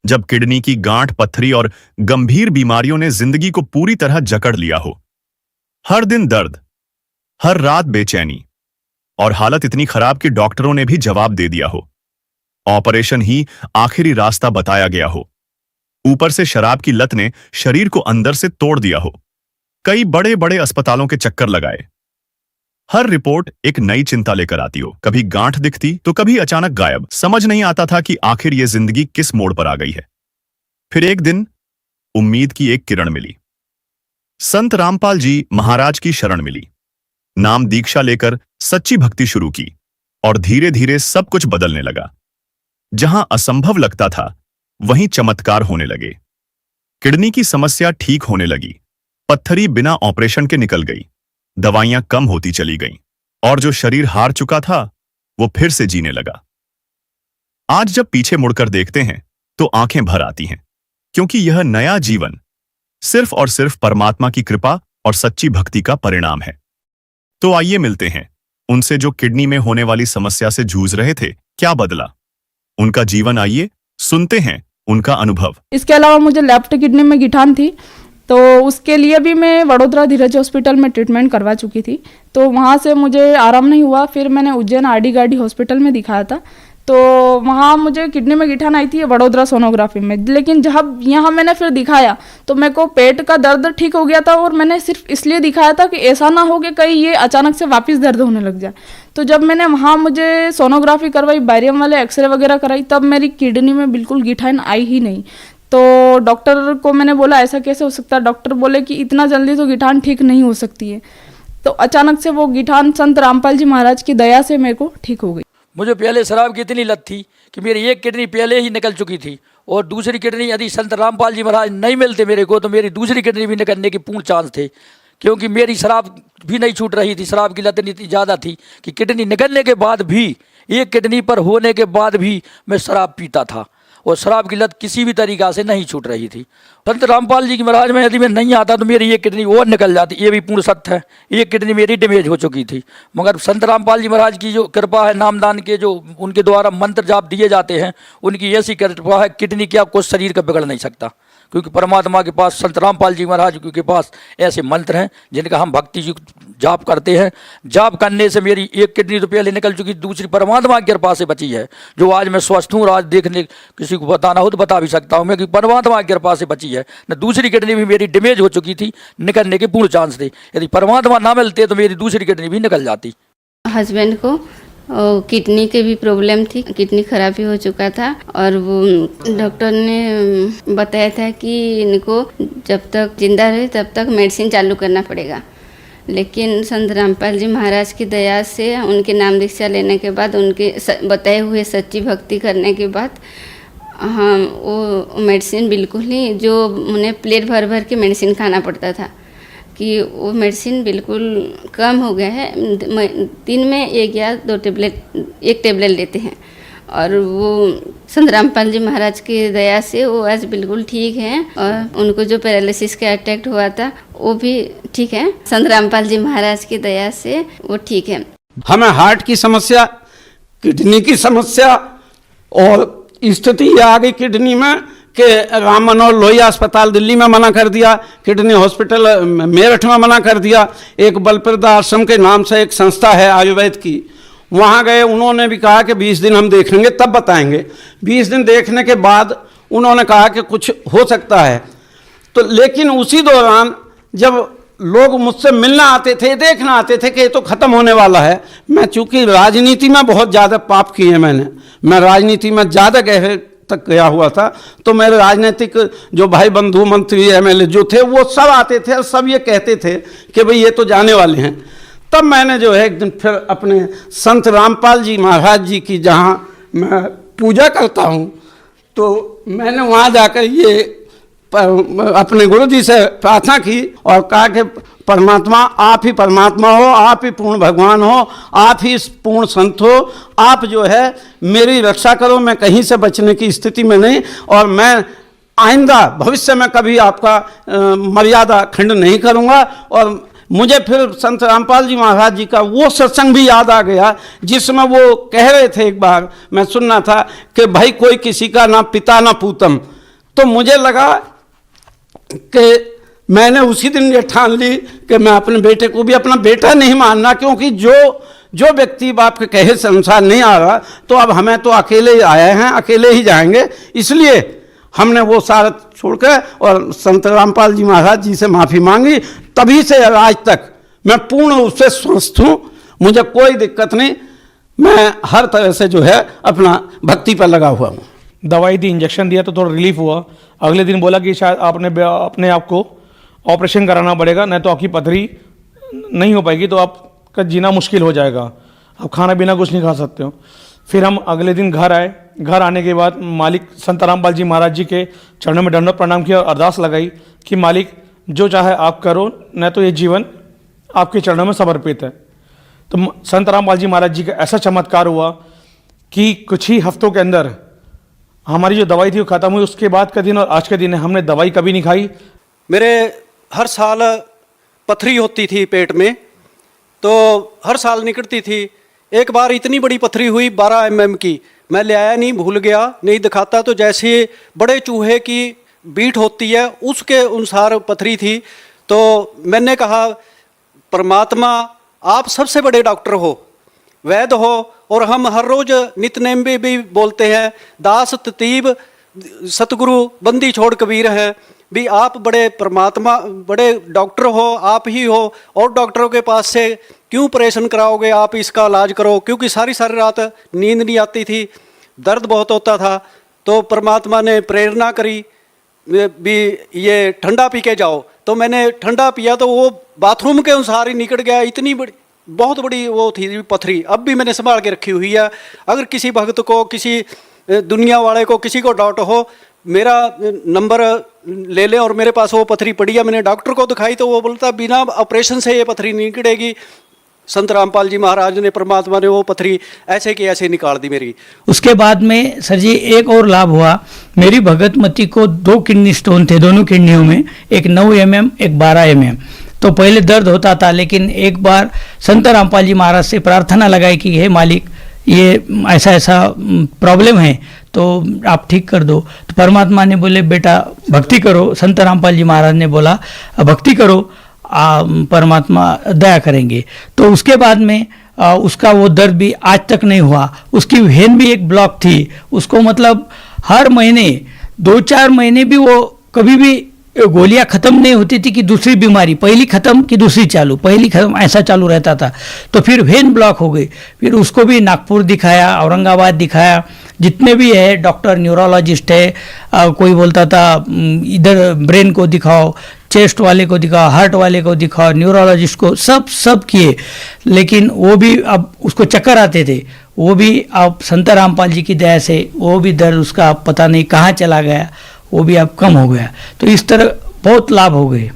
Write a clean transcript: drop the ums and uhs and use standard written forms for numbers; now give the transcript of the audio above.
जब किडनी की गांठ, पत्थरी और गंभीर बीमारियों ने जिंदगी को पूरी तरह जकड़ लिया हो। हर दिन दर्द, हर रात बेचैनी और हालत इतनी खराब कि डॉक्टरों ने भी जवाब दे दिया हो। ऑपरेशन ही आखिरी रास्ता बताया गया हो। ऊपर से शराब की लत ने शरीर को अंदर से तोड़ दिया हो। कई बड़े बड़े अस्पतालों के चक्कर लगाए। हर रिपोर्ट एक नई चिंता लेकर आती हो। कभी गांठ दिखती तो कभी अचानक गायब। समझ नहीं आता था कि आखिर ये जिंदगी किस मोड़ पर आ गई है। फिर एक दिन उम्मीद की एक किरण मिली। संत रामपाल जी महाराज की शरण मिली। नाम दीक्षा लेकर सच्ची भक्ति शुरू की और धीरे धीरे सब कुछ बदलने लगा। जहां असंभव लगता था वहीं चमत्कार होने लगे। किडनी की समस्या ठीक होने लगी। पत्थरी बिना ऑपरेशन के निकल गई। दवाइयां कम होती चली गईं और जो शरीर हार चुका था वो फिर से जीने लगा। आज जब पीछे मुड़कर देखते हैं तो आंखें भर आती हैं, क्योंकि यह नया जीवन सिर्फ और सिर्फ परमात्मा की कृपा और सच्ची भक्ति का परिणाम है। तो आइए मिलते हैं उनसे जो किडनी में होने वाली समस्या से जूझ रहे थे। क्या बदला उनका जीवन, आइए सुनते हैं उनका अनुभव। इसके अलावा मुझे लेफ्ट किडनी में गिठान थी, तो उसके लिए भी मैं वडोदरा धीरज हॉस्पिटल में ट्रीटमेंट करवा चुकी थी। तो वहाँ से मुझे आराम नहीं हुआ। फिर मैंने उज्जैन आरडी गार्डी हॉस्पिटल में दिखाया था। तो वहाँ मुझे किडनी में गिठान आई थी वडोदरा सोनोग्राफी में। लेकिन जब यहाँ मैंने फिर दिखाया तो मेरे को पेट का दर्द ठीक हो गया था, और मैंने सिर्फ इसलिए दिखाया था कि ऐसा ना हो कि कहीं ये अचानक से वापस दर्द होने लग जाए। तो जब मैंने वहाँ मुझे सोनोग्राफी करवाई, बैरियम वाले एक्सरे वगैरह कराई, तब मेरी किडनी में बिल्कुल गिठान आई ही नहीं। तो डॉक्टर को मैंने बोला ऐसा कैसे हो सकता है। डॉक्टर बोले कि इतना जल्दी तो गिठान ठीक नहीं हो सकती है। तो अचानक से वो गिठान संत रामपाल जी महाराज की दया से मेरे को ठीक हो गई। मुझे पहले शराब की इतनी लत थी कि मेरी एक किडनी पहले ही निकल चुकी थी, और दूसरी किडनी यदि संत रामपाल जी महाराज नहीं मिलते मेरे को तो मेरी दूसरी किडनी भी निकलने के पूर्ण चांस थे, क्योंकि मेरी शराब भी नहीं छूट रही थी। शराब की लत इतनी ज़्यादा थी कि किडनी निकलने के बाद भी, एक किडनी पर होने के बाद भी मैं शराब पीता था, और शराब की लत किसी भी तरीक़ा से नहीं छूट रही थी। संत रामपाल जी की महाराज में यदि मैं नहीं आता तो मेरी एक किडनी और निकल जाती, ये भी पूर्ण सत्य है। एक किडनी मेरी डैमेज हो चुकी थी, मगर संत रामपाल जी महाराज की जो कृपा है, नामदान के जो उनके द्वारा मंत्र जाप दिए जाते हैं, उनकी ऐसी कृपा है, किडनी क्या कुछ शरीर का बिगड़ नहीं सकता, क्योंकि परमात्मा के पास, संत रामपाल जी महाराज के पास ऐसे मंत्र हैं जिनका हम भक्ति जी जाप करते हैं। जाप करने से मेरी एक किडनी तो पहले निकल चुकी, दूसरी परमात्मा की कृपा से बची है, जो आज मैं स्वस्थ हूँ। आज देखने किसी को बताना हो तो बता भी सकता हूँ मैं कि परमात्मा की कृपा से बची है। न दूसरी किडनी भी मेरी डैमेज हो चुकी थी, निकलने के पूर्ण चांस थे। यदि परमात्मा ना मिलते तो मेरी दूसरी किडनी भी निकल जाती। हस्बैंड को किडनी की भी प्रॉब्लम थी, किडनी खराबी हो चुका था, और वो डॉक्टर ने बताया था कि इनको जब तक जिंदा रहे तब तक मेडिसिन चालू करना पड़ेगा। लेकिन संत रामपाल जी महाराज की दया से, उनके नाम दीक्षा लेने के बाद, उनके बताए हुए सच्ची भक्ति करने के बाद, हाँ, वो मेडिसिन बिल्कुल ही, जो उन्हें प्लेट भर भर के मेडिसिन खाना पड़ता था, कि वो मेडिसिन बिल्कुल कम हो गया है। दिन में एक या दो टेबलेट, एक टेबलेट लेते हैं, और वो संत रामपाल जी महाराज की दया से वो आज बिल्कुल ठीक हैं, और उनको जो पैरालिसिस का अटैक हुआ था वो भी ठीक है। संत रामपाल जी महाराज की दया से वो ठीक है। हमें हार्ट की समस्या, किडनी की समस्या, और स्थिति यह आ गई किडनी में कि राम मनोहर लोहिया अस्पताल दिल्ली में मना कर दिया, किडनी हॉस्पिटल मेरठ में मना कर दिया। एक बलप्रद आश्रम के नाम से एक संस्था है आयुर्वेद की, वहाँ गए, उन्होंने भी कहा कि 20 दिन हम देखेंगे तब बताएंगे। 20 दिन देखने के बाद उन्होंने कहा कि कुछ हो सकता है। तो लेकिन उसी दौरान जब लोग मुझसे मिलना आते थे, देखना आते थे कि ये तो ख़त्म होने वाला है। मैं चूँकि राजनीति में बहुत ज़्यादा पाप किए हैं, मैं राजनीति में ज़्यादा गहरे तक गया हुआ था, तो मेरे राजनीतिक जो भाई बंधु, मंत्री, एमएलए जो थे, वो सब आते थे और सब ये कहते थे कि भाई ये तो जाने वाले हैं। तब मैंने जो है एक दिन फिर अपने संत रामपाल जी महाराज जी की, जहाँ मैं पूजा करता हूँ, तो मैंने वहाँ जाकर ये अपने गुरु जी से प्रार्थना की और कहा कि परमात्मा, आप ही परमात्मा हो, आप ही पूर्ण भगवान हो, आप ही पूर्ण संत हो, आप जो है मेरी रक्षा करो, मैं कहीं से बचने की स्थिति में नहीं, और मैं आइंदा भविष्य में कभी आपका मर्यादा खंड नहीं करूँगा, और मुझे फिर संत रामपाल जी महाराज जी का वो सत्संग भी याद आ गया जिसमें वो कह रहे थे, एक बार मैं सुनना था कि भाई कोई किसी का ना पिता ना पूतम। तो मुझे लगा कि मैंने उसी दिन ये ठान ली कि मैं अपने बेटे को भी अपना बेटा नहीं मानना, क्योंकि जो व्यक्ति बाप के कहे से अनुसार नहीं आ रहा तो अब हमें तो अकेले ही आए हैं, अकेले ही जाएंगे। इसलिए हमने वो सारा छोड़कर और संत रामपाल जी महाराज जी से माफ़ी मांगी। तभी से आज तक मैं पूर्ण रूप से स्वस्थ हूँ, मुझे कोई दिक्कत नहीं, मैं हर तरह से जो है अपना भक्ति पर लगा हुआ हूँ। दवाई दी, इंजेक्शन दिया तो थोड़ा रिलीफ हुआ। अगले दिन बोला कि शायद आपने अपने आप को ऑपरेशन कराना पड़ेगा, नहीं तो आपकी पथरी नहीं हो पाएगी, तो आपका जीना मुश्किल हो जाएगा, आप खाना पीना कुछ नहीं खा सकते हो। फिर हम अगले दिन घर आए। घर आने के बाद मालिक संत रामपाल जी महाराज जी के चरणों में दंडवत प्रणाम किया और अरदास लगाई कि मालिक जो चाहे आप करो, नहीं तो ये जीवन आपके चरणों में समर्पित है। तो संत रामपाल जी महाराज जी का ऐसा चमत्कार हुआ कि कुछ ही हफ्तों के अंदर हमारी जो दवाई थी वो ख़त्म हुई। उसके बाद का दिन और आज के दिन हमने दवाई कभी नहीं खाई। मेरे हर साल पथरी होती थी पेट में, तो हर साल निकलती थी। एक बार इतनी बड़ी पथरी हुई 12 mm की, मैं ले आया नहीं, भूल गया, नहीं दिखाता। तो जैसे बड़े चूहे की बीट होती है उसके अनुसार पथरी थी। तो मैंने कहा परमात्मा आप सबसे बड़े डॉक्टर हो, वैद्य हो, और हम हर रोज नित्यनेम में भी बोलते हैं दास ततीब सतगुरु बंदी छोड़ कबीर हैं भी। आप बड़े परमात्मा बड़े डॉक्टर हो, आप ही हो, और डॉक्टरों के पास से क्यों ऑपरेशन कराओगे, आप इसका इलाज करो। क्योंकि सारी सारी रात नींद नहीं आती थी, दर्द बहुत होता था। तो परमात्मा ने प्रेरणा करी भी ये ठंडा पी के जाओ। तो मैंने ठंडा पिया तो वो बाथरूम के अनुसार ही निकल गया। इतनी बड़ी बहुत बड़ी वो थी पथरी, अब भी मैंने संभाल के रखी हुई है। अगर किसी भक्त को, किसी दुनिया वाले को, किसी को डाउट हो, मेरा नंबर ले ले और मेरे पास वो पथरी पड़ी है। मैंने डॉक्टर को दिखाई तो वो बोलता बिना ऑपरेशन से ये पथरी नहीं निकलेगी। संत रामपाल जी महाराज ने, परमात्मा ने वो पथरी ऐसे की ऐसे निकाल दी मेरी। उसके बाद में सर जी एक और लाभ हुआ। मेरी भगतमती को 2 किडनी स्टोन थे दोनों किडनियों में, एक 9 mm एक 12 mm। तो पहले दर्द होता था, लेकिन एक बार संत रामपाल जी महाराज से प्रार्थना लगाई कि हे मालिक ये ऐसा ऐसा प्रॉब्लम है तो आप ठीक कर दो। तो परमात्मा ने बोले बेटा भक्ति करो। संत रामपाल जी महाराज ने बोला भक्ति करो, परमात्मा दया करेंगे। तो उसके बाद में उसका वो दर्द भी आज तक नहीं हुआ। उसकी वेन भी एक ब्लॉक थी, उसको मतलब हर महीने 2-4 महीने भी वो कभी भी गोलियां ख़त्म नहीं होती थी कि दूसरी बीमारी पहली ख़त्म कि दूसरी चालू, पहली ख़त्म, ऐसा चालू रहता था। तो फिर वेन ब्लॉक हो गई। फिर उसको भी नागपुर दिखाया, औरंगाबाद दिखाया, जितने भी है डॉक्टर न्यूरोलॉजिस्ट है, कोई बोलता था इधर ब्रेन को दिखाओ, चेस्ट वाले को दिखाओ, हार्ट वाले को दिखाओ, न्यूरोलॉजिस्ट को, सब किए, लेकिन वो भी अब उसको चक्कर आते थे। वो भी अब संत रामपाल जी की दया से वो भी दर्द उसका पता नहीं कहाँ चला गया, वो भी अब कम हो गया। तो इस तरह बहुत लाभ हो गए।